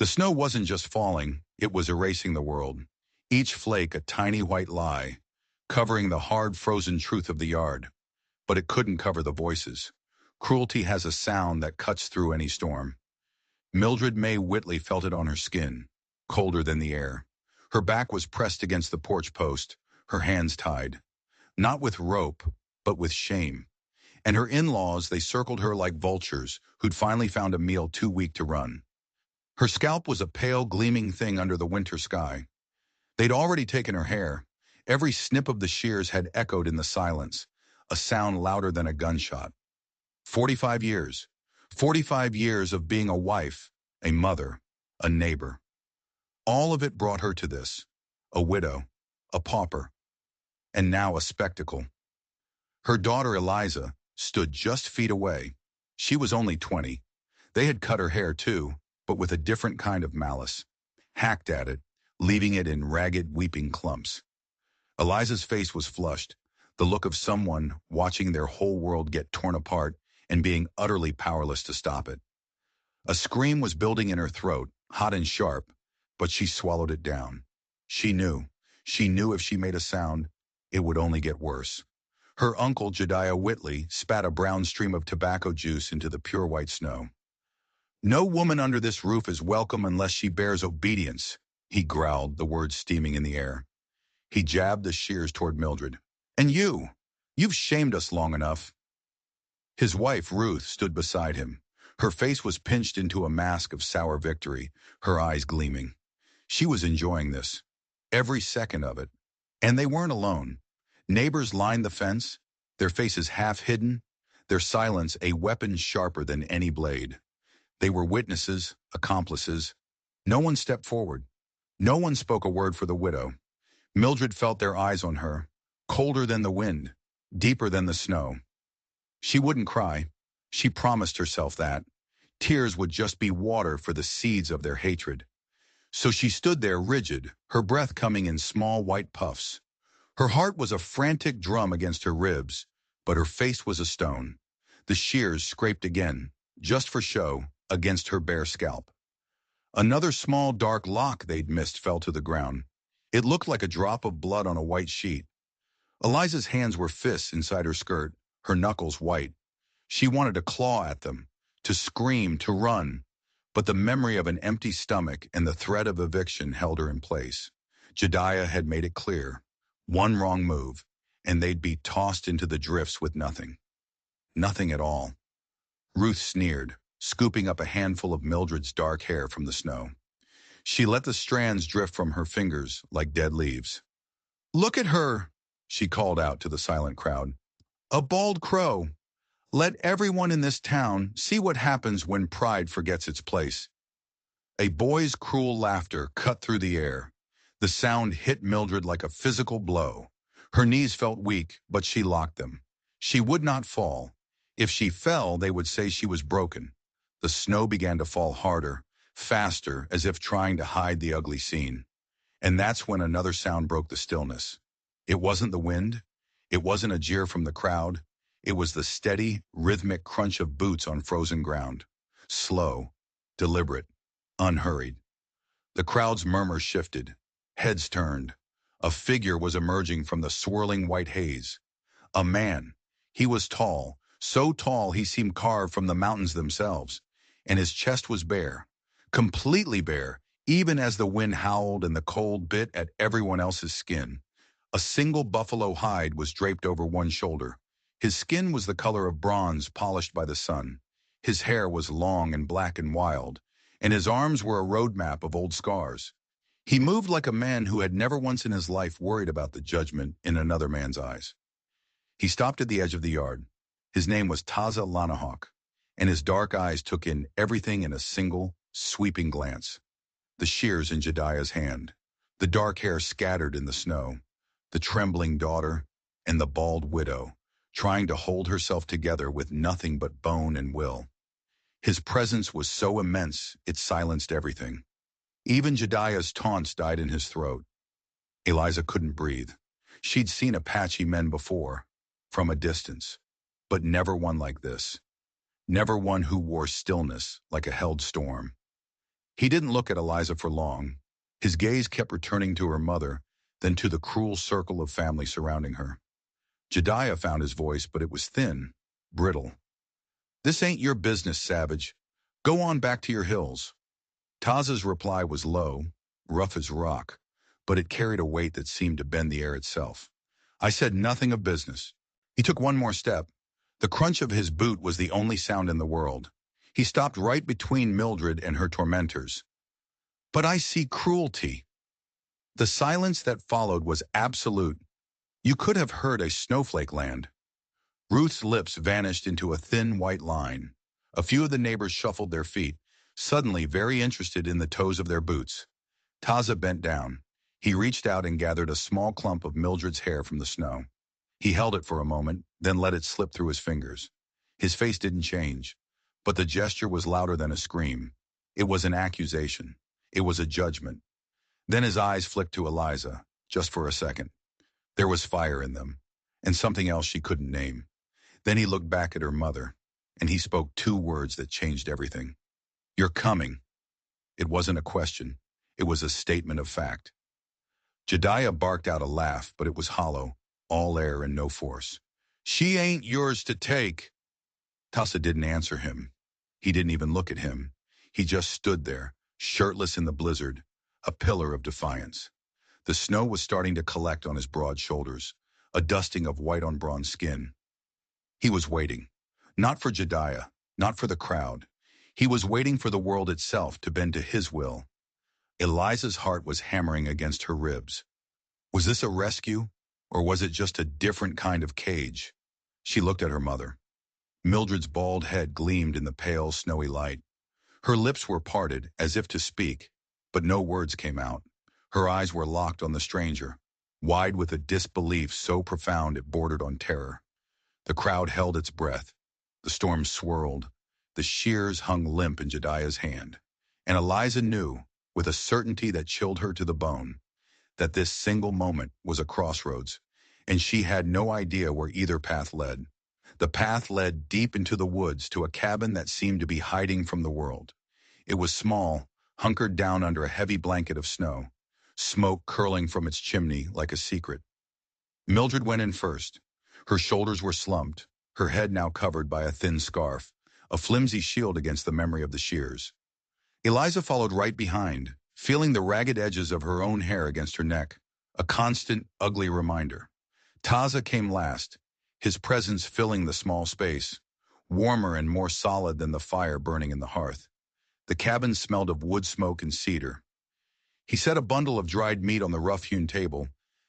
The snow wasn't just falling, it was erasing the world. Each flake a tiny white lie, covering the hard frozen truth of the yard. But it couldn't cover the voices. Cruelty has a sound that cuts through any storm. Mildred May Whitley felt it on her skin, colder than the air. Her back was pressed against the porch post, her hands tied. Not with rope, but with shame. And her in-laws, they circled her like vultures who'd finally found a meal too weak to run. Her scalp was a pale, gleaming thing under the winter sky. They'd already taken her hair. Every snip of the shears had echoed in the silence, a sound louder than a gunshot. 45 years. 45 years of being a wife, a mother, a neighbor. All of it brought her to this. A widow, a pauper, and now a spectacle. Her daughter Eliza stood just feet away. She was only 20. They had cut her hair too, but with a different kind of malice. Hacked at it, leaving it in ragged, weeping clumps. Eliza's face was flushed, the look of someone watching their whole world get torn apart and being utterly powerless to stop it. A scream was building in her throat, hot and sharp, but she swallowed it down. She knew if she made a sound, it would only get worse. Her uncle, Jediah Whitley, spat a brown stream of tobacco juice into the pure white snow. "No woman under this roof is welcome unless she bears obedience," he growled, the words steaming in the air. He jabbed the shears toward Mildred. "And you've shamed us long enough." His wife, Ruth, stood beside him. Her face was pinched into a mask of sour victory, her eyes gleaming. She was enjoying this, every second of it. And they weren't alone. Neighbors lined the fence, their faces half hidden, their silence a weapon sharper than any blade. They were witnesses, accomplices. No one stepped forward. No one spoke a word for the widow. Mildred felt their eyes on her, colder than the wind, deeper than the snow. She wouldn't cry. She promised herself that. Tears would just be water for the seeds of their hatred. So she stood there rigid, her breath coming in small white puffs. Her heart was a frantic drum against her ribs, but her face was a stone. The shears scraped again, just for show, against her bare scalp. Another small dark lock they'd missed fell to the ground. It looked like a drop of blood on a white sheet. Eliza's hands were fists inside her skirt, her knuckles white. She wanted to claw at them, to scream, to run, but the memory of an empty stomach and the threat of eviction held her in place. Jediah had made it clear. One wrong move, and they'd be tossed into the drifts with nothing. Nothing at all. Ruth sneered, scooping up a handful of Mildred's dark hair from the snow. She let the strands drift from her fingers like dead leaves. "Look at her," she called out to the silent crowd. "A bald crow. Let everyone in this town see what happens when pride forgets its place." A boy's cruel laughter cut through the air. The sound hit Mildred like a physical blow. Her knees felt weak, but she locked them. She would not fall. If she fell, they would say she was broken. The snow began to fall harder, faster, as if trying to hide the ugly scene. And that's when another sound broke the stillness. It wasn't the wind. It wasn't a jeer from the crowd. It was the steady, rhythmic crunch of boots on frozen ground. Slow, deliberate, unhurried. The crowd's murmur shifted. Heads turned. A figure was emerging from the swirling white haze. A man. He was tall, so tall he seemed carved from the mountains themselves, and his chest was bare, completely bare, even as the wind howled and the cold bit at everyone else's skin. A single buffalo hide was draped over one shoulder. His skin was the color of bronze polished by the sun. His hair was long and black and wild, and his arms were a roadmap of old scars. He moved like a man who had never once in his life worried about the judgment in another man's eyes. He stopped at the edge of the yard. His name was Taza Lanahawk, and his dark eyes took in everything in a single, sweeping glance. The shears in Jediah's hand, the dark hair scattered in the snow, the trembling daughter, and the bald widow, trying to hold herself together with nothing but bone and will. His presence was so immense, it silenced everything. Even Jediah's taunts died in his throat. Eliza couldn't breathe. She'd seen Apache men before, from a distance, but never one like this. Never one who wore stillness like a held storm. He didn't look at Eliza for long. His gaze kept returning to her mother, then to the cruel circle of family surrounding her. Jedediah found his voice, but it was thin, brittle. "This ain't your business, savage. Go on back to your hills." Taza's reply was low, rough as rock, but it carried a weight that seemed to bend the air itself. "I said nothing of business." He took one more step. The crunch of his boot was the only sound in the world. He stopped right between Mildred and her tormentors. "But I see cruelty." The silence that followed was absolute. You could have heard a snowflake land. Ruth's lips vanished into a thin white line. A few of the neighbors shuffled their feet, suddenly very interested in the toes of their boots. Taza bent down. He reached out and gathered a small clump of Mildred's hair from the snow. He held it for a moment, then let it slip through his fingers. His face didn't change, but the gesture was louder than a scream. It was an accusation. It was a judgment. Then his eyes flicked to Eliza, just for a second. There was fire in them, and something else she couldn't name. Then he looked back at her mother, and he spoke two words that changed everything. "You're coming." It wasn't a question. It was a statement of fact. Jedediah barked out a laugh, but it was hollow, all air and no force. "She ain't yours to take." Taza didn't answer him. He didn't even look at him. He just stood there, shirtless in the blizzard, a pillar of defiance. The snow was starting to collect on his broad shoulders, a dusting of white on bronze skin. He was waiting. Not for Jedediah, not for the crowd. He was waiting for the world itself to bend to his will. Eliza's heart was hammering against her ribs. Was this a rescue, or was it just a different kind of cage? She looked at her mother. Mildred's bald head gleamed in the pale, snowy light. Her lips were parted, as if to speak, but no words came out. Her eyes were locked on the stranger, wide with a disbelief so profound it bordered on terror. The crowd held its breath. The storm swirled. The shears hung limp in Jedediah's hand. And Eliza knew, with a certainty that chilled her to the bone, that this single moment was a crossroads, and she had no idea where either path led. The path led deep into the woods to a cabin that seemed to be hiding from the world. It was small, hunkered down under a heavy blanket of snow, smoke curling from its chimney like a secret. Mildred went in first. Her shoulders were slumped, her head now covered by a thin scarf, a flimsy shield against the memory of the shears. Eliza followed right behind, feeling the ragged edges of her own hair against her neck, a constant, ugly reminder. Taza came last, his presence filling the small space, warmer and more solid than the fire burning in the hearth. The cabin smelled of wood smoke and cedar. He set a bundle of dried meat on the rough-hewn table,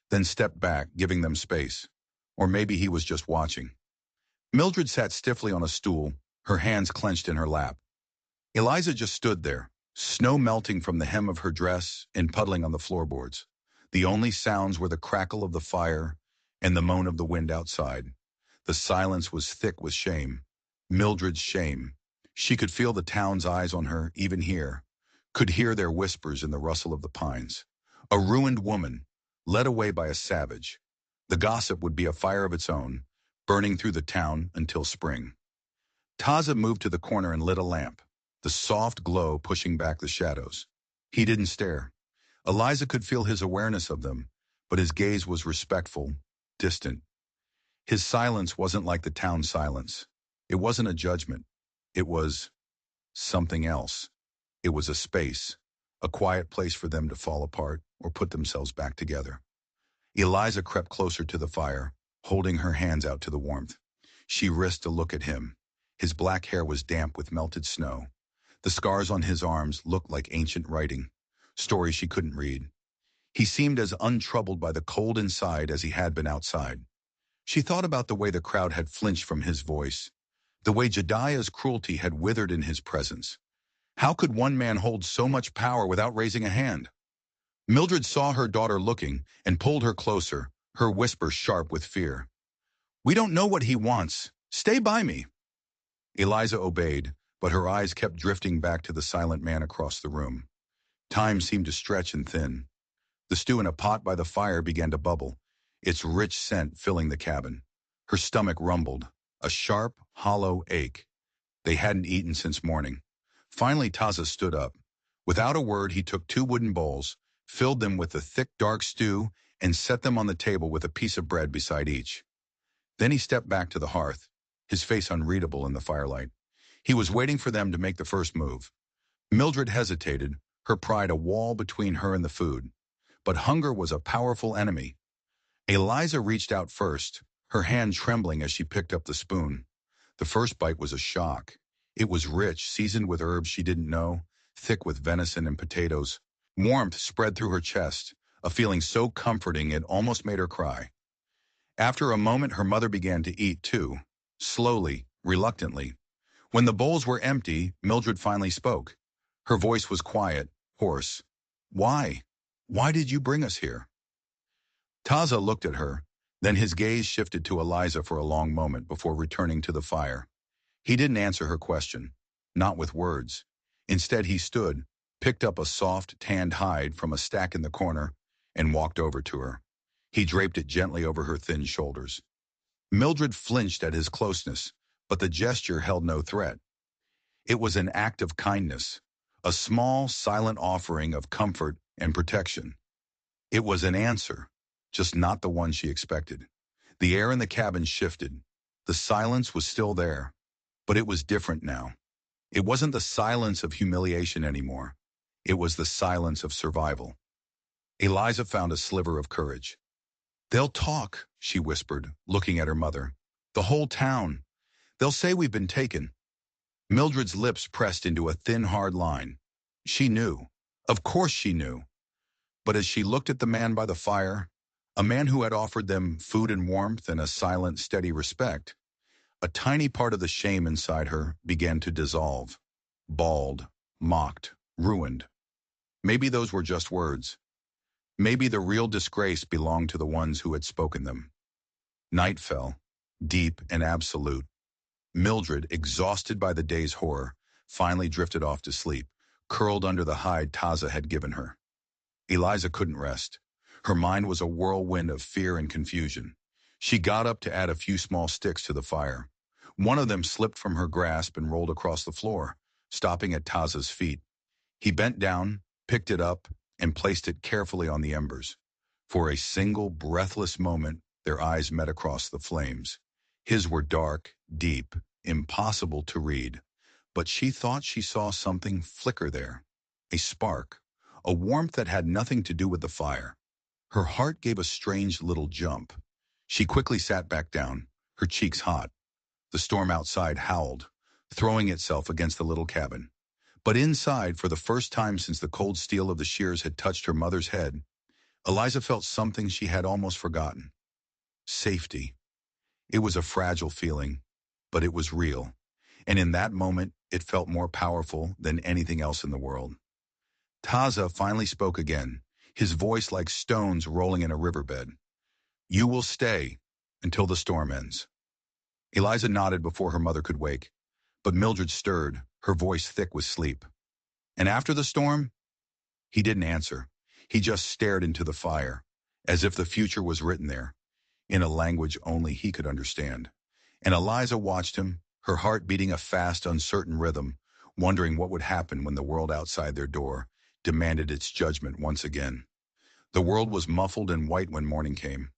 then stepped back, giving them space. Or maybe he was just watching. Mildred sat stiffly on a stool, her hands clenched in her lap. Eliza just stood there, snow melting from the hem of her dress and puddling on the floorboards. The only sounds were the crackle of the fire and the moan of the wind outside. The silence was thick with shame. Mildred's shame. She could feel the town's eyes on her, even here. Could hear their whispers in the rustle of the pines. A ruined woman, led away by a savage. The gossip would be a fire of its own, burning through the town until spring. Taza moved to the corner and lit a lamp, the soft glow pushing back the shadows. He didn't stare. Eliza could feel his awareness of them, but his gaze was respectful, distant. His silence wasn't like the town silence. It wasn't a judgment. It was something else. It was a space, a quiet place for them to fall apart or put themselves back together. Eliza crept closer to the fire, holding her hands out to the warmth. She risked a look at him. His black hair was damp with melted snow. The scars on his arms looked like ancient writing, stories she couldn't read. He seemed as untroubled by the cold inside as he had been outside. She thought about the way the crowd had flinched from his voice, the way Jedediah's cruelty had withered in his presence. How could one man hold so much power without raising a hand? Mildred saw her daughter looking and pulled her closer, her whisper sharp with fear. "We don't know what he wants. Stay by me." Eliza obeyed, but her eyes kept drifting back to the silent man across the room. Time seemed to stretch and thin. The stew in a pot by the fire began to bubble, its rich scent filling the cabin. Her stomach rumbled, a sharp, hollow ache. They hadn't eaten since morning. Finally, Taza stood up. Without a word, he took 2 wooden bowls, filled them with the thick, dark stew, and set them on the table with a piece of bread beside each. Then he stepped back to the hearth, his face unreadable in the firelight. He was waiting for them to make the first move. Mildred hesitated, her pride a wall between her and the food. But hunger was a powerful enemy. Eliza reached out first, her hand trembling as she picked up the spoon. The first bite was a shock. It was rich, seasoned with herbs she didn't know, thick with venison and potatoes. Warmth spread through her chest, a feeling so comforting it almost made her cry. After a moment, her mother began to eat too, slowly, reluctantly. When the bowls were empty, Mildred finally spoke. Her voice was quiet, hoarse. Why? Why did you bring us here? Taza looked at her, then his gaze shifted to Eliza for a long moment before returning to the fire. He didn't answer her question, not with words. Instead, he stood, picked up a soft, tanned hide from a stack in the corner, and walked over to her. He draped it gently over her thin shoulders. Mildred flinched at his closeness, but the gesture held no threat. It was an act of kindness, a small, silent offering of comfort and protection. It was an answer, just not the one she expected. The air in the cabin shifted. The silence was still there, but it was different now. It wasn't the silence of humiliation anymore. It was the silence of survival. Eliza found a sliver of courage. They'll talk, she whispered, looking at her mother. The whole town. They'll say we've been taken. Mildred's lips pressed into a thin, hard line. She knew. Of course she knew. But as she looked at the man by the fire, a man who had offered them food and warmth and a silent, steady respect, a tiny part of the shame inside her began to dissolve. Bald, mocked, ruined. Maybe those were just words. Maybe the real disgrace belonged to the ones who had spoken them. Night fell, deep and absolute. Mildred, exhausted by the day's horror, finally drifted off to sleep, curled under the hide Taza had given her. Eliza couldn't rest. Her mind was a whirlwind of fear and confusion. She got up to add a few small sticks to the fire. One of them slipped from her grasp and rolled across the floor, stopping at Taza's feet. He bent down, picked it up, and placed it carefully on the embers. For a single, breathless moment, their eyes met across the flames. His were dark, deep, impossible to read. But she thought she saw something flicker there. A spark, a warmth that had nothing to do with the fire. Her heart gave a strange little jump. She quickly sat back down, her cheeks hot. The storm outside howled, throwing itself against the little cabin. But inside, for the first time since the cold steel of the shears had touched her mother's head, Eliza felt something she had almost forgotten. Safety. It was a fragile feeling, but it was real. And in that moment, it felt more powerful than anything else in the world. Taza finally spoke again, his voice like stones rolling in a riverbed. You will stay until the storm ends. Eliza nodded before her mother could wake, but Mildred stirred, her voice thick with sleep. And after the storm? He didn't answer. He just stared into the fire, as if the future was written there, in a language only he could understand. And Eliza watched him, her heart beating a fast, uncertain rhythm, wondering what would happen when the world outside their door demanded its judgment once again. The world was muffled in white when morning came.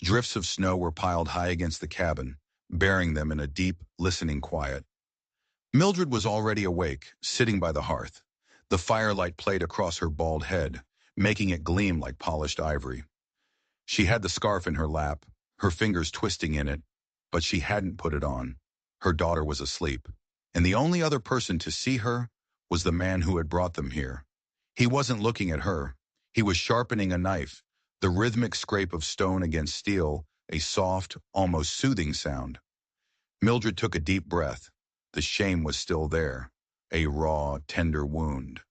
Drifts of snow were piled high against the cabin, burying them in a deep, listening quiet. Mildred was already awake, sitting by the hearth. The firelight played across her bald head, making it gleam like polished ivory. She had the scarf in her lap, her fingers twisting in it, but she hadn't put it on. Her daughter was asleep, and the only other person to see her was the man who had brought them here. He wasn't looking at her. He was sharpening a knife, the rhythmic scrape of stone against steel, a soft, almost soothing sound. Mildred took a deep breath. The shame was still there, a raw, tender wound.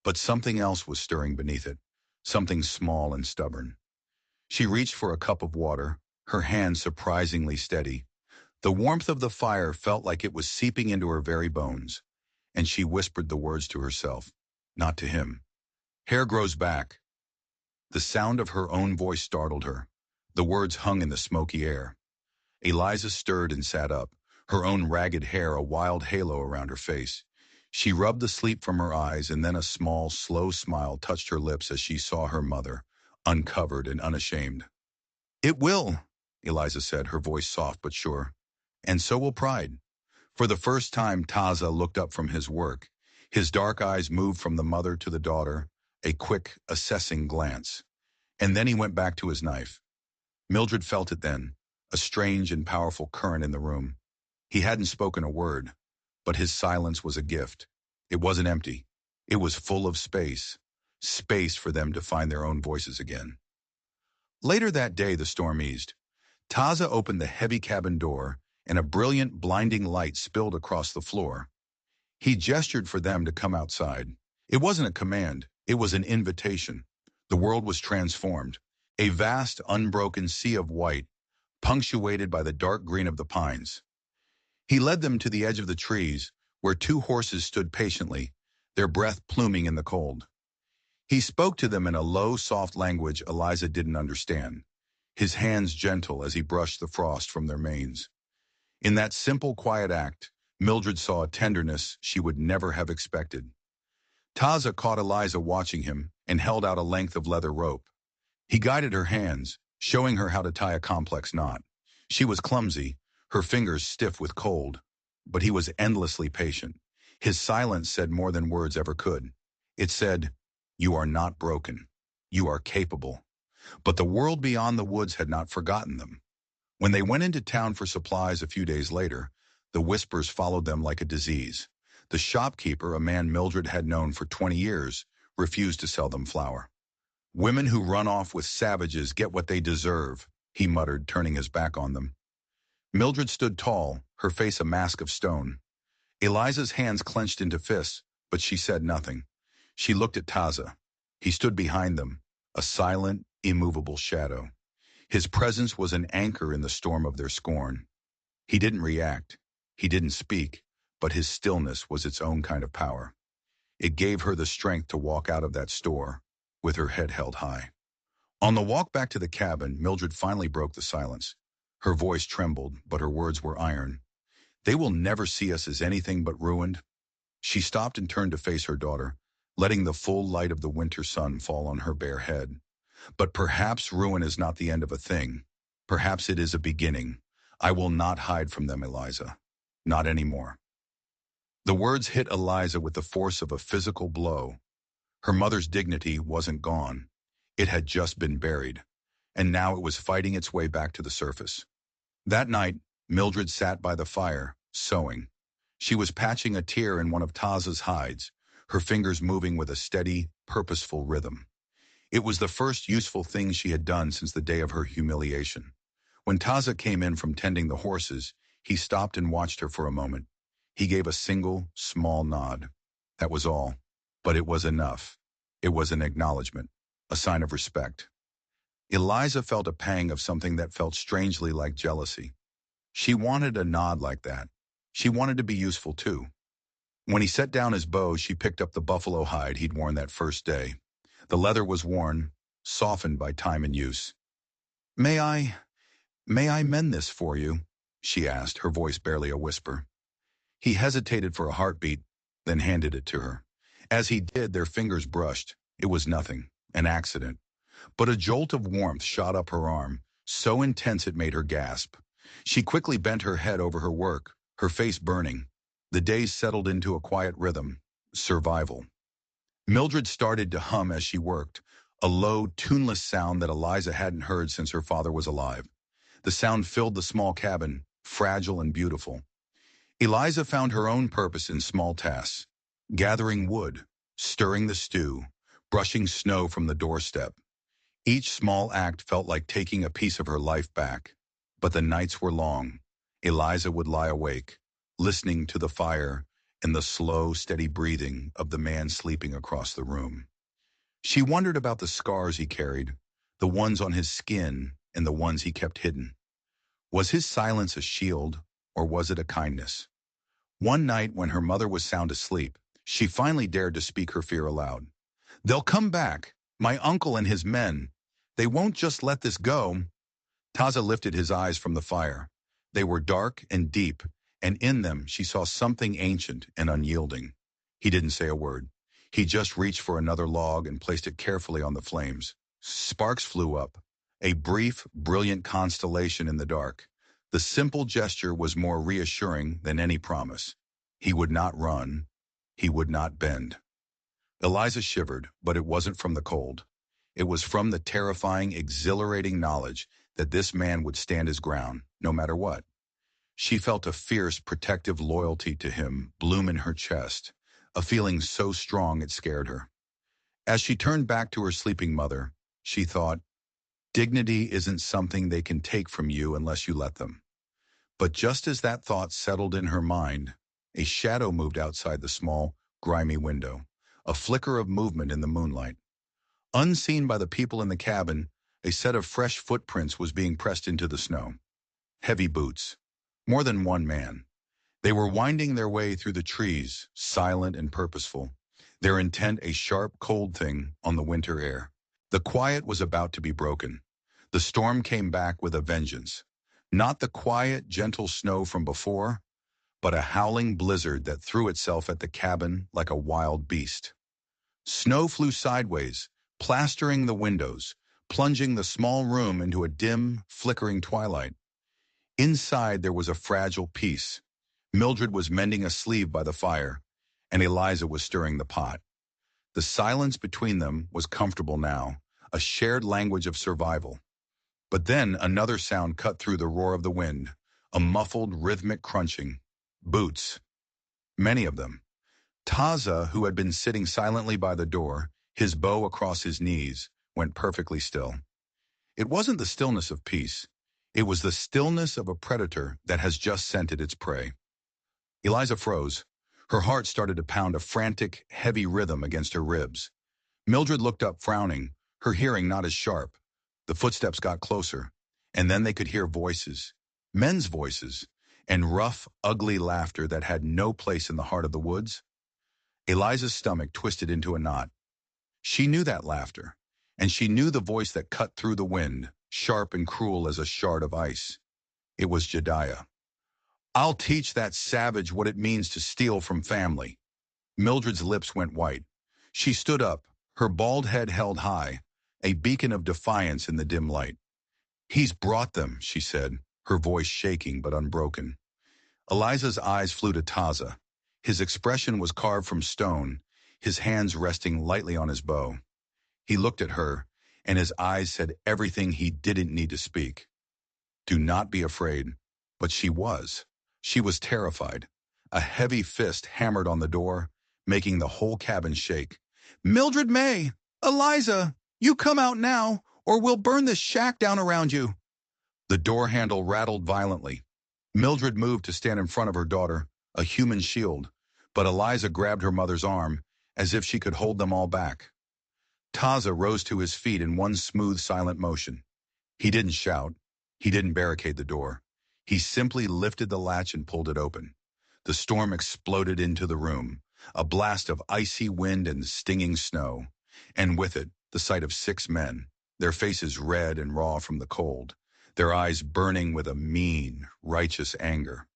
But something else was stirring beneath it, something small and stubborn. She reached for a cup of water, her hand surprisingly steady. The warmth of the fire felt like it was seeping into her very bones, and she whispered the words to herself, not to him. Hair grows back. The sound of her own voice startled her. The words hung in the smoky air. Eliza stirred and sat up, her own ragged hair a wild halo around her face. She rubbed the sleep from her eyes, and then a small, slow smile touched her lips as she saw her mother, uncovered and unashamed. "It will," Eliza said, her voice soft but sure. "And so will pride." For the first time, Taza looked up from his work. His dark eyes moved from the mother to the daughter, a quick, assessing glance. And then he went back to his knife. Mildred felt it then, a strange and powerful current in the room. He hadn't spoken a word, but his silence was a gift. It wasn't empty. It was full of space. Space for them to find their own voices again. Later that day, the storm eased. Taza opened the heavy cabin door, and a brilliant, blinding light spilled across the floor. He gestured for them to come outside. It wasn't a command, it was an invitation. The world was transformed. A vast, unbroken sea of white, punctuated by the dark green of the pines. He led them to the edge of the trees, where two horses stood patiently, their breath pluming in the cold. He spoke to them in a low, soft language Eliza didn't understand, his hands gentle as he brushed the frost from their manes. In that simple, quiet act, Mildred saw a tenderness she would never have expected. Taza caught Eliza watching him and held out a length of leather rope. He guided her hands, showing her how to tie a complex knot. She was clumsy, her fingers stiff with cold, but he was endlessly patient. His silence said more than words ever could. It said, "You are not broken. You are capable." But the world beyond the woods had not forgotten them. When they went into town for supplies a few days later, the whispers followed them like a disease. The shopkeeper, a man Mildred had known for 20 years, refused to sell them flour. "Women who run off with savages get what they deserve," he muttered, turning his back on them. Mildred stood tall, her face a mask of stone. Eliza's hands clenched into fists, but she said nothing. She looked at Taza. He stood behind them, a silent, immovable shadow. His presence was an anchor in the storm of their scorn. He didn't react. He didn't speak, but his stillness was its own kind of power. It gave her the strength to walk out of that store, with her head held high. On the walk back to the cabin, Mildred finally broke the silence. Her voice trembled, but her words were iron. "They will never see us as anything but ruined." She stopped and turned to face her daughter, letting the full light of the winter sun fall on her bare head. "But perhaps ruin is not the end of a thing. Perhaps it is a beginning. I will not hide from them, Eliza. Not anymore." The words hit Eliza with the force of a physical blow. Her mother's dignity wasn't gone. It had just been buried, and now it was fighting its way back to the surface. That night, Mildred sat by the fire, sewing. She was patching a tear in one of Taza's hides, her fingers moving with a steady, purposeful rhythm. It was the first useful thing she had done since the day of her humiliation. When Taza came in from tending the horses, he stopped and watched her for a moment. He gave a single, small nod. That was all. But it was enough. It was an acknowledgement, a sign of respect. Eliza felt a pang of something that felt strangely like jealousy. She wanted a nod like that. She wanted to be useful too. When he set down his bow, she picked up the buffalo hide he'd worn that first day. The leather was worn, softened by time and use. May I mend this for you?" she asked, her voice barely a whisper. He hesitated for a heartbeat, then handed it to her. As he did, their fingers brushed. It was nothing, an accident. But a jolt of warmth shot up her arm, so intense it made her gasp. She quickly bent her head over her work, her face burning. The days settled into a quiet rhythm. Survival. Mildred started to hum as she worked, a low, tuneless sound that Eliza hadn't heard since her father was alive. The sound filled the small cabin, fragile and beautiful. Eliza found her own purpose in small tasks: gathering wood, stirring the stew, brushing snow from the doorstep. Each small act felt like taking a piece of her life back. But the nights were long. Eliza would lie awake, listening to the fire and the slow, steady breathing of the man sleeping across the room. She wondered about the scars he carried, the ones on his skin and the ones he kept hidden. Was his silence a shield, or was it a kindness? One night, when her mother was sound asleep, she finally dared to speak her fear aloud. "They'll come back, my uncle and his men. They won't just let this go." Taza lifted his eyes from the fire. They were dark and deep, and in them she saw something ancient and unyielding. He didn't say a word. He just reached for another log and placed it carefully on the flames. Sparks flew up, a brief, brilliant constellation in the dark. The simple gesture was more reassuring than any promise. He would not run. He would not bend. Eliza shivered, but it wasn't from the cold. It was from the terrifying, exhilarating knowledge that this man would stand his ground, no matter what. She felt a fierce, protective loyalty to him bloom in her chest, a feeling so strong it scared her. As she turned back to her sleeping mother, she thought, dignity isn't something they can take from you unless you let them. But just as that thought settled in her mind, a shadow moved outside the small, grimy window, a flicker of movement in the moonlight. Unseen by the people in the cabin, a set of fresh footprints was being pressed into the snow. Heavy boots. More than one man. They were winding their way through the trees, silent and purposeful, their intent a sharp, cold thing on the winter air. The quiet was about to be broken. The storm came back with a vengeance. Not the quiet, gentle snow from before, but a howling blizzard that threw itself at the cabin like a wild beast. Snow flew sideways, plastering the windows, plunging the small room into a dim, flickering twilight. Inside there was a fragile peace. Mildred was mending a sleeve by the fire, and Eliza was stirring the pot. The silence between them was comfortable now, a shared language of survival. But then another sound cut through the roar of the wind, a muffled, rhythmic crunching. Boots. Many of them. Taza, who had been sitting silently by the door, his bow across his knees, went perfectly still. It wasn't the stillness of peace. It was the stillness of a predator that has just scented its prey. Eliza froze. Her heart started to pound a frantic, heavy rhythm against her ribs. Mildred looked up frowning, her hearing not as sharp. The footsteps got closer, and then they could hear voices, men's voices, and rough, ugly laughter that had no place in the heart of the woods. Eliza's stomach twisted into a knot. She knew that laughter, and she knew the voice that cut through the wind, sharp and cruel as a shard of ice. It was Jediah. I'll teach that savage what it means to steal from family. Mildred's lips went white. She stood up, her bald head held high, a beacon of defiance in the dim light. He's brought them, she said, her voice shaking but unbroken. Eliza's eyes flew to Taza. His expression was carved from stone, his hands resting lightly on his bow. He looked at her, and his eyes said everything he didn't need to speak. Do not be afraid. But she was. She was terrified. A heavy fist hammered on the door, making the whole cabin shake. Mildred May! Eliza! You come out now, or we'll burn this shack down around you. The door handle rattled violently. Mildred moved to stand in front of her daughter, a human shield, but Eliza grabbed her mother's arm, as if she could hold them all back. Taza rose to his feet in one smooth, silent motion. He didn't shout. He didn't barricade the door. He simply lifted the latch and pulled it open. The storm exploded into the room, a blast of icy wind and stinging snow, and with it, the sight of 6 men, their faces red and raw from the cold, their eyes burning with a mean, righteous anger.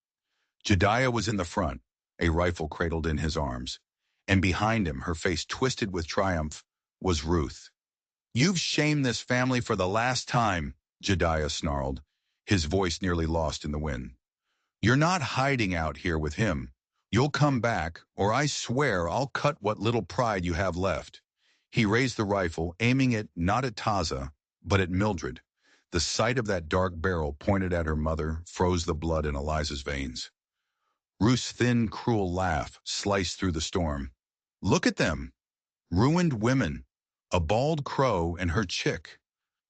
Jediah was in the front, a rifle cradled in his arms, and behind him, her face twisted with triumph, was Ruth. You've shamed this family for the last time, Jediah snarled, his voice nearly lost in the wind. You're not hiding out here with him. You'll come back, or I swear I'll cut what little pride you have left. He raised the rifle, aiming it not at Taza, but at Mildred. The sight of that dark barrel pointed at her mother froze the blood in Eliza's veins. Ruth's thin, cruel laugh sliced through the storm. Look at them. Ruined women. A bald crow and her chick.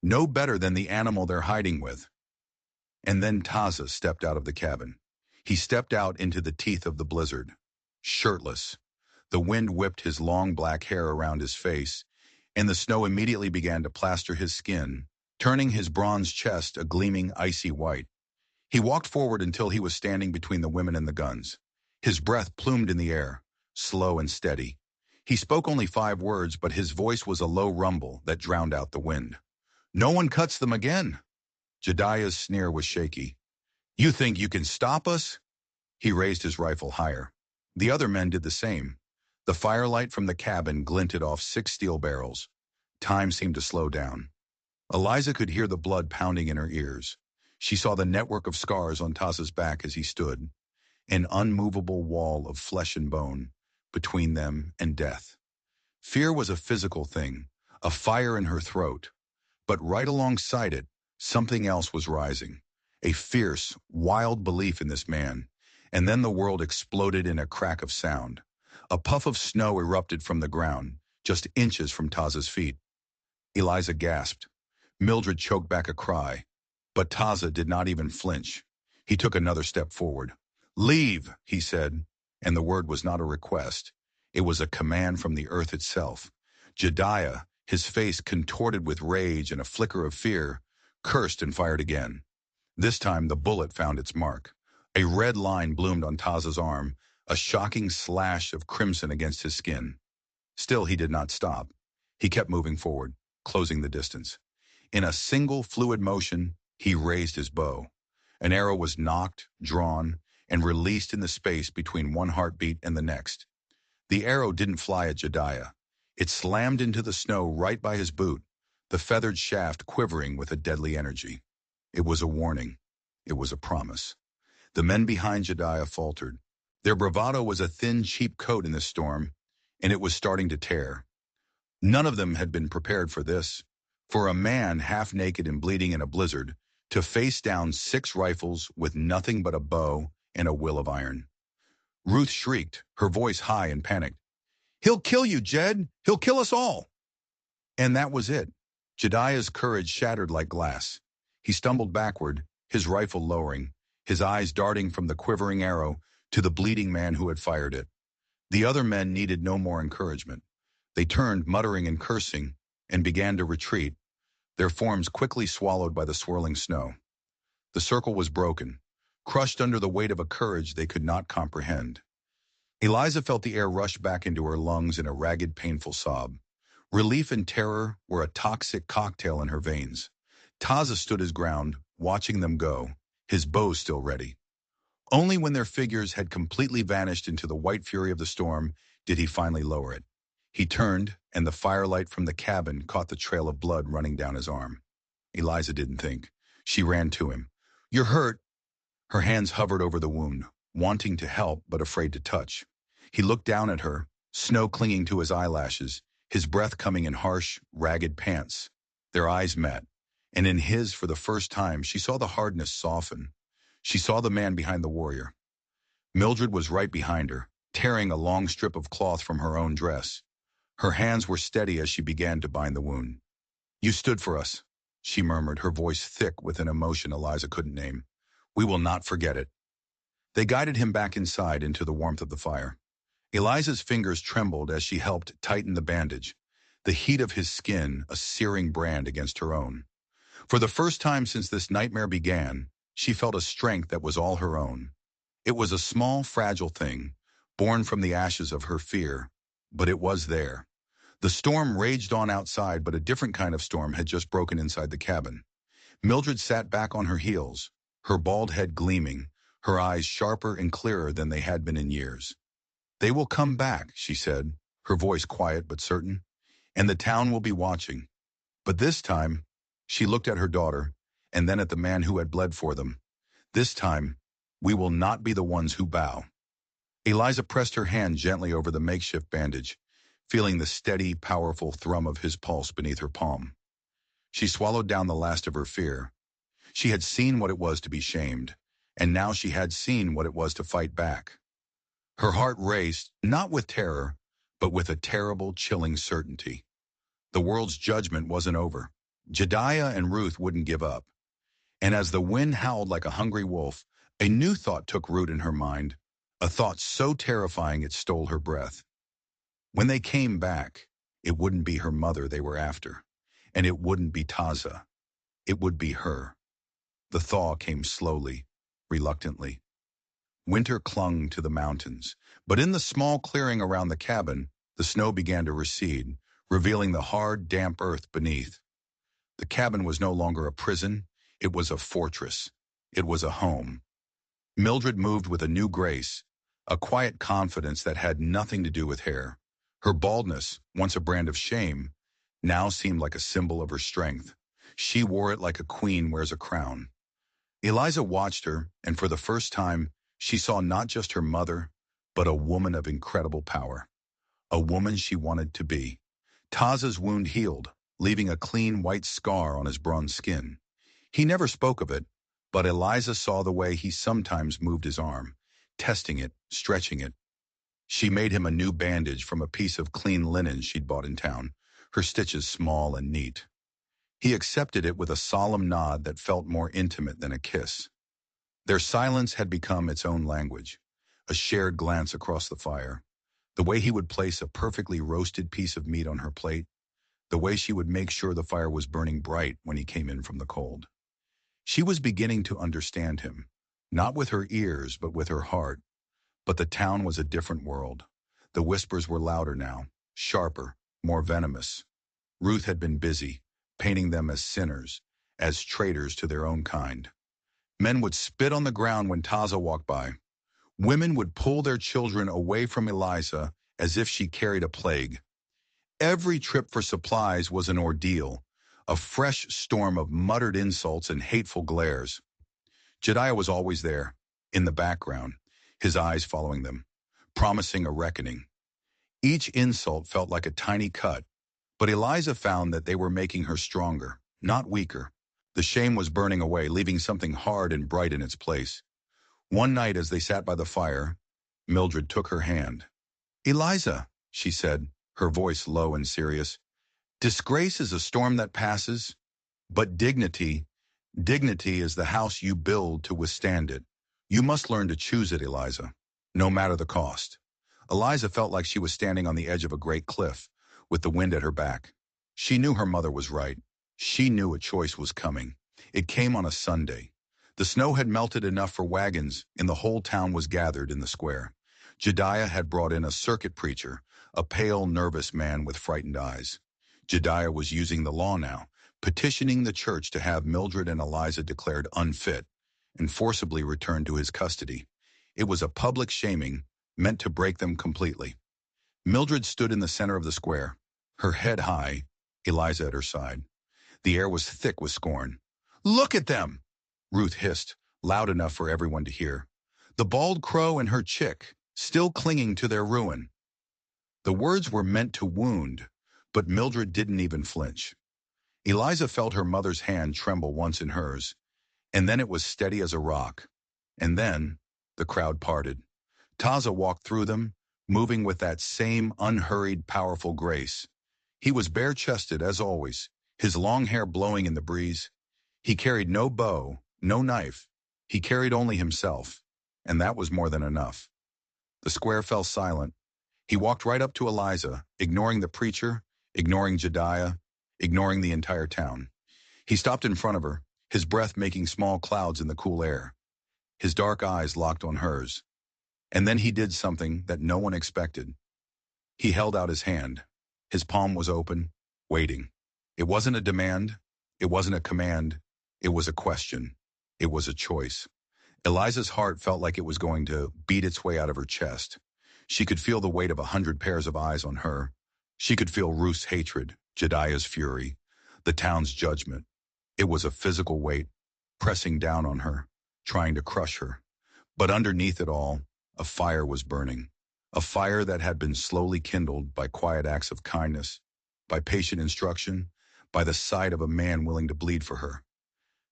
No better than the animal they're hiding with. And then Taza stepped out of the cabin. He stepped out into the teeth of the blizzard. Shirtless. The wind whipped his long black hair around his face, and the snow immediately began to plaster his skin, turning his bronze chest a gleaming icy white. He walked forward until he was standing between the women and the guns. His breath plumed in the air, slow and steady. He spoke only 5 words, but his voice was a low rumble that drowned out the wind. No one cuts them again. Jediah's sneer was shaky. You think you can stop us? He raised his rifle higher. The other men did the same. The firelight from the cabin glinted off 6 steel barrels. Time seemed to slow down. Eliza could hear the blood pounding in her ears. She saw the network of scars on Taz's back as he stood, an unmovable wall of flesh and bone between them and death. Fear was a physical thing, a fire in her throat, but right alongside it, something else was rising, a fierce, wild belief in this man. And then the world exploded in a crack of sound. A puff of snow erupted from the ground, just inches from Taz's feet. Eliza gasped. Mildred choked back a cry. But Taza did not even flinch. He took another step forward. "Leave," he said, and the word was not a request. It was a command from the earth itself. Jedediah, his face contorted with rage and a flicker of fear, cursed and fired again. This time the bullet found its mark. A red line bloomed on Taza's arm, a shocking slash of crimson against his skin. Still he did not stop. He kept moving forward, closing the distance. In a single fluid motion, he raised his bow. An arrow was nocked, drawn, and released in the space between one heartbeat and the next. The arrow didn't fly at Jedediah. It slammed into the snow right by his boot, the feathered shaft quivering with a deadly energy. It was a warning. It was a promise. The men behind Jedediah faltered. Their bravado was a thin, cheap coat in this storm, and it was starting to tear. None of them had been prepared for this. For a man half naked and bleeding in a blizzard, to face down 6 rifles with nothing but a bow and a will of iron. Ruth shrieked, her voice high and panicked. "He'll kill you, Jed! He'll kill us all!" And that was it. Jedediah's courage shattered like glass. He stumbled backward, his rifle lowering, his eyes darting from the quivering arrow to the bleeding man who had fired it. The other men needed no more encouragement. They turned, muttering and cursing, and began to retreat, their forms quickly swallowed by the swirling snow. The circle was broken, crushed under the weight of a courage they could not comprehend. Eliza felt the air rush back into her lungs in a ragged, painful sob. Relief and terror were a toxic cocktail in her veins. Taza stood his ground, watching them go, his bow still ready. Only when their figures had completely vanished into the white fury of the storm did he finally lower it. He turned, and the firelight from the cabin caught the trail of blood running down his arm. Eliza didn't think. She ran to him. "You're hurt." Her hands hovered over the wound, wanting to help but afraid to touch. He looked down at her, snow clinging to his eyelashes, his breath coming in harsh, ragged pants. Their eyes met, and in his, for the first time, she saw the hardness soften. She saw the man behind the warrior. Mildred was right behind her, tearing a long strip of cloth from her own dress. Her hands were steady as she began to bind the wound. "You stood for us," she murmured, her voice thick with an emotion Eliza couldn't name. "We will not forget it." They guided him back inside into the warmth of the fire. Eliza's fingers trembled as she helped tighten the bandage, the heat of his skin a searing brand against her own. For the first time since this nightmare began, she felt a strength that was all her own. It was a small, fragile thing, born from the ashes of her fear, but it was there. The storm raged on outside, but a different kind of storm had just broken inside the cabin. Mildred sat back on her heels, her bald head gleaming, her eyes sharper and clearer than they had been in years. "They will come back," she said, her voice quiet but certain, "and the town will be watching. But this time," she looked at her daughter, and then at the man who had bled for them, "this time, we will not be the ones who bow." Eliza pressed her hand gently over the makeshift bandage, feeling the steady, powerful thrum of his pulse beneath her palm. She swallowed down the last of her fear. She had seen what it was to be shamed, and now she had seen what it was to fight back. Her heart raced, not with terror, but with a terrible, chilling certainty. The world's judgment wasn't over. Jedediah and Ruth wouldn't give up. And as the wind howled like a hungry wolf, a new thought took root in her mind, a thought so terrifying it stole her breath. When they came back, it wouldn't be her mother they were after, and it wouldn't be Taza. It would be her. The thaw came slowly, reluctantly. Winter clung to the mountains, but in the small clearing around the cabin, the snow began to recede, revealing the hard, damp earth beneath. The cabin was no longer a prison, it was a fortress. It was a home. Mildred moved with a new grace, a quiet confidence that had nothing to do with hair. Her baldness, once a brand of shame, now seemed like a symbol of her strength. She wore it like a queen wears a crown. Eliza watched her, and for the first time, she saw not just her mother, but a woman of incredible power. A woman she wanted to be. Taza's wound healed, leaving a clean white scar on his bronze skin. He never spoke of it, but Eliza saw the way he sometimes moved his arm, testing it, stretching it. She made him a new bandage from a piece of clean linen she'd bought in town, her stitches small and neat. He accepted it with a solemn nod that felt more intimate than a kiss. Their silence had become its own language, a shared glance across the fire. The way he would place a perfectly roasted piece of meat on her plate, the way she would make sure the fire was burning bright when he came in from the cold. She was beginning to understand him, not with her ears but with her heart. But the town was a different world. The whispers were louder now, sharper, more venomous. Ruth had been busy, painting them as sinners, as traitors to their own kind. Men would spit on the ground when Taza walked by. Women would pull their children away from Eliza as if she carried a plague. Every trip for supplies was an ordeal, a fresh storm of muttered insults and hateful glares. Jediah was always there, in the background, his eyes following them, promising a reckoning. Each insult felt like a tiny cut, but Eliza found that they were making her stronger, not weaker. The shame was burning away, leaving something hard and bright in its place. One night as they sat by the fire, Mildred took her hand. "Eliza," she said, her voice low and serious, "disgrace is a storm that passes, but dignity is the house you build to withstand it. You must learn to choose it, Eliza, no matter the cost." Eliza felt like she was standing on the edge of a great cliff, with the wind at her back. She knew her mother was right. She knew a choice was coming. It came on a Sunday. The snow had melted enough for wagons, and the whole town was gathered in the square. Jediah had brought in a circuit preacher, a pale, nervous man with frightened eyes. Jediah was using the law now, petitioning the church to have Mildred and Eliza declared unfit and forcibly returned to his custody. It was a public shaming meant to break them completely. Mildred stood in the center of the square, her head high, Eliza at her side. The air was thick with scorn. "Look at them!" Ruth hissed, loud enough for everyone to hear. "The bald crow and her chick, still clinging to their ruin." The words were meant to wound, but Mildred didn't even flinch. Eliza felt her mother's hand tremble once in hers, and then it was steady as a rock. And then the crowd parted. Taza walked through them, moving with that same unhurried, powerful grace. He was bare-chested, as always, his long hair blowing in the breeze. He carried no bow, no knife. He carried only himself, and that was more than enough. The square fell silent. He walked right up to Eliza, ignoring the preacher, ignoring Jediah, ignoring the entire town. He stopped in front of her, his breath making small clouds in the cool air. His dark eyes locked on hers. And then he did something that no one expected. He held out his hand. His palm was open, waiting. It wasn't a demand. It wasn't a command. It was a question. It was a choice. Eliza's heart felt like it was going to beat its way out of her chest. She could feel the weight of 100 pairs of eyes on her. She could feel Ruth's hatred, Jediah's fury, the town's judgment. It was a physical weight, pressing down on her, trying to crush her. But underneath it all, a fire was burning. A fire that had been slowly kindled by quiet acts of kindness, by patient instruction, by the sight of a man willing to bleed for her.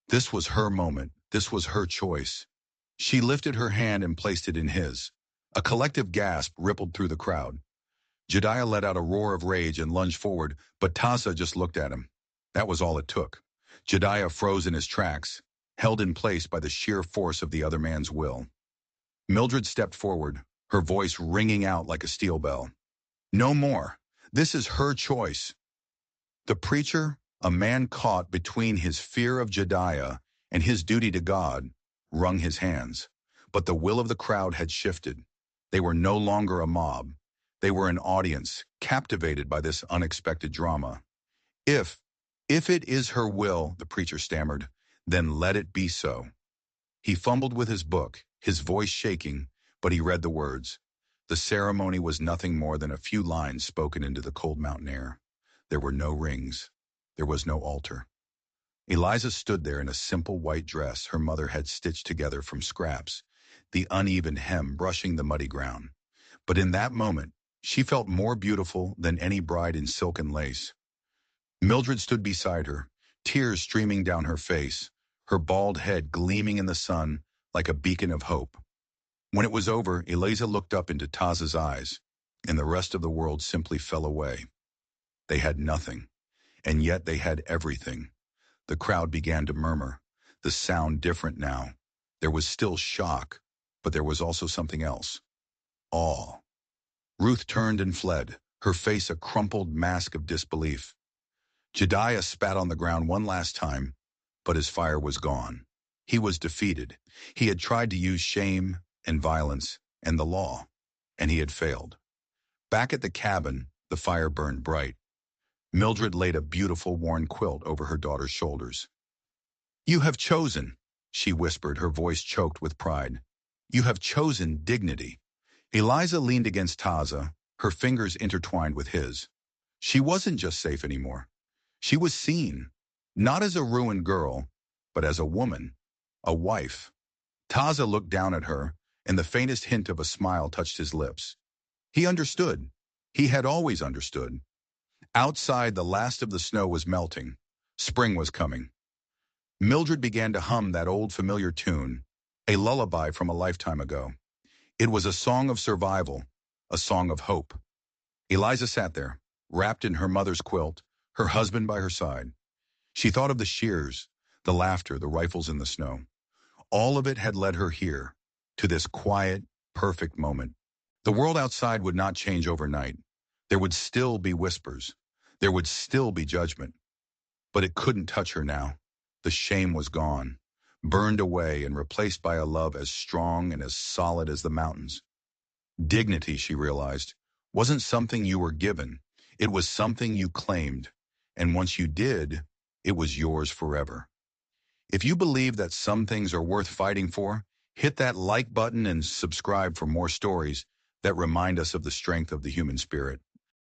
This was her moment. This was her choice. She lifted her hand and placed it in his. A collective gasp rippled through the crowd. Jediah let out a roar of rage and lunged forward, but Taza just looked at him. That was all it took. Jediah froze in his tracks, held in place by the sheer force of the other man's will. Mildred stepped forward, her voice ringing out like a steel bell. "No more. This is her choice." The preacher, a man caught between his fear of Jediah and his duty to God, wrung his hands. But the will of the crowd had shifted. They were no longer a mob. They were an audience, captivated by this unexpected drama. If it is her will," the preacher stammered, "then let it be so." He fumbled with his book, his voice shaking, but he read the words. The ceremony was nothing more than a few lines spoken into the cold mountain air. There were no rings. There was no altar. Eliza stood there in a simple white dress her mother had stitched together from scraps, the uneven hem brushing the muddy ground. But in that moment, she felt more beautiful than any bride in silk and lace. Mildred stood beside her, tears streaming down her face, her bald head gleaming in the sun like a beacon of hope. When it was over, Eliza looked up into Taz's eyes, and the rest of the world simply fell away. They had nothing, and yet they had everything. The crowd began to murmur, the sound different now. There was still shock, but there was also something else. Awe. Ruth turned and fled, her face a crumpled mask of disbelief. Jediah spat on the ground one last time, but his fire was gone. He was defeated. He had tried to use shame and violence and the law, and he had failed. Back at the cabin, the fire burned bright. Mildred laid a beautiful worn quilt over her daughter's shoulders. "You have chosen," she whispered, her voice choked with pride. "You have chosen dignity." Eliza leaned against Taza, her fingers intertwined with his. She wasn't just safe anymore. She was seen, not as a ruined girl, but as a woman, a wife. Taza looked down at her, and the faintest hint of a smile touched his lips. He understood. He had always understood. Outside, the last of the snow was melting. Spring was coming. Mildred began to hum that old familiar tune, a lullaby from a lifetime ago. It was a song of survival, a song of hope. Eliza sat there, wrapped in her mother's quilt, her husband by her side. She thought of the shears, the laughter, the rifles in the snow. All of it had led her here, to this quiet, perfect moment. The world outside would not change overnight. There would still be whispers. There would still be judgment. But it couldn't touch her now. The shame was gone, burned away and replaced by a love as strong and as solid as the mountains. Dignity, she realized, wasn't something you were given. It was something you claimed. And once you did, it was yours forever. If you believe that some things are worth fighting for, hit that like button and subscribe for more stories that remind us of the strength of the human spirit.